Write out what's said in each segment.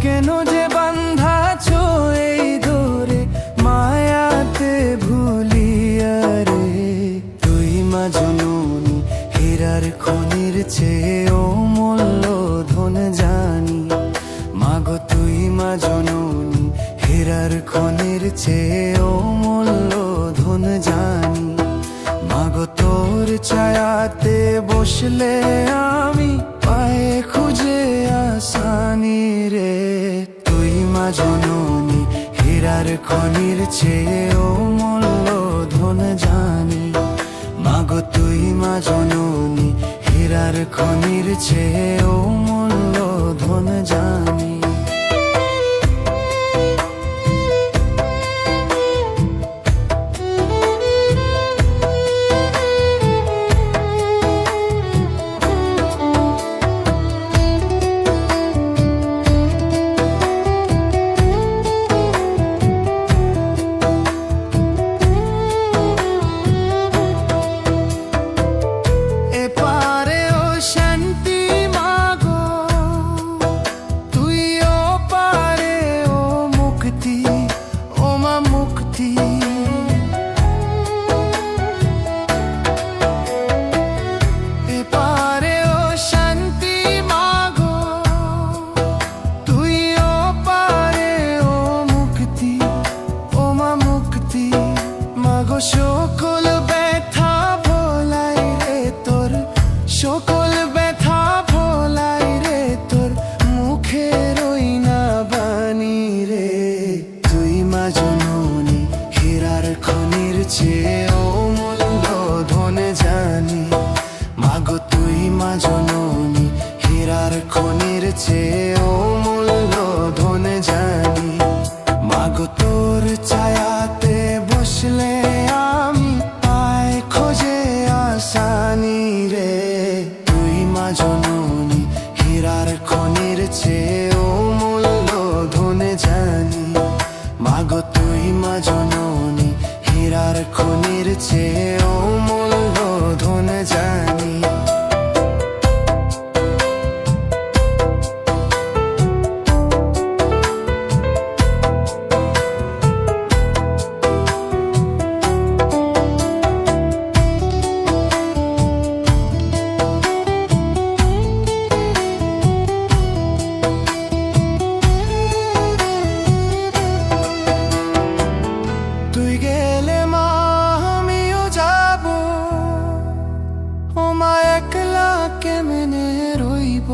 কেন যে বান্ধাছো এই দোরে মায়াতে ভুলিয়া রে। তুই মা জননী হীরার খনির চেয়ে অমূল্য ধন জানি। মাগো তুই মা জননী হীরার খনির চেয়ে অমূল্য ধন জানি। মাগো তোর ছায়াতে বসলে আমি পায়ে খুঁজে আসানি রে। তুই মা জননী হীরার খনির চেয়ে অমূল্য ধন জানি। মাগো তুই মা জননী হীরার খনির চেয়ে অমূল্য ধন জানি। সকল ব্যথা ভোলাই রে তোর, সকল ব্যথা ভোলাই রে তোর মুখের ওই না বাণী রে। তুই মা জননী হীরার খনির চেয়ে অমূল্য ধন জানি। মাগো তুই মা জননী হীরার খনির চেয়ে অমূল্য ধন জানি। মাগো তোর ছায়াতে বসলে আমি পায়ে খোঁজে আসানি রে। তুই মা জননী হীরার খনির চেয়ে অমূল্য ধন জানি। মাগো তুই মা জননী হীরার খনির চেয়ে অমূল্য ধন জানি। তুই গেলে মা আমিও যাব, ও মা একলা কেমনে রইব,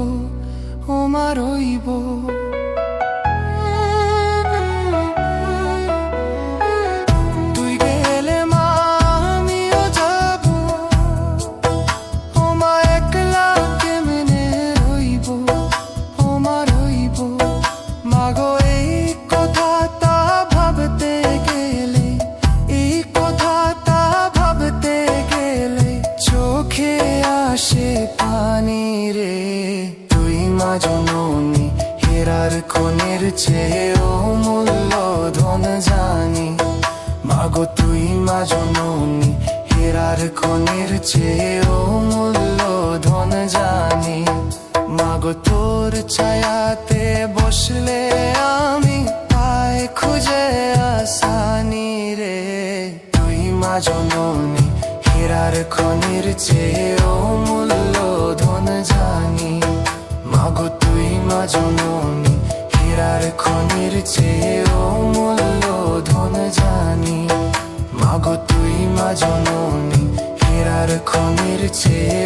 ও মা রইব। তুই গেলে মা আমিও যাব, ও মা একলা কেমনে রইব, ও মা রইব। মাগো এই কথা তা ভাবতে গেলে, এই কথা তা ভাবতে গেলে চোখে আসে পানি রে। তুই মা জননী হীরার খনির চেয়ে অমূল্য ধন জানি। মাগো তুই মা জননী হীরার খনির চেয়ে অমূল্য ধন জানি। মাগো তোর ছায়াতে বসলে আমি পায়ে খুঁজে আসানি রে। তুই মা জননী হীরার খনির চেয়ে অমূল্য ধন জানি। মাগো তুই মা জননী হীরার খনির চেয়ে অমূল্য ধন জানি। মাগো তুই মা জননী হীরার খনির চেয়ে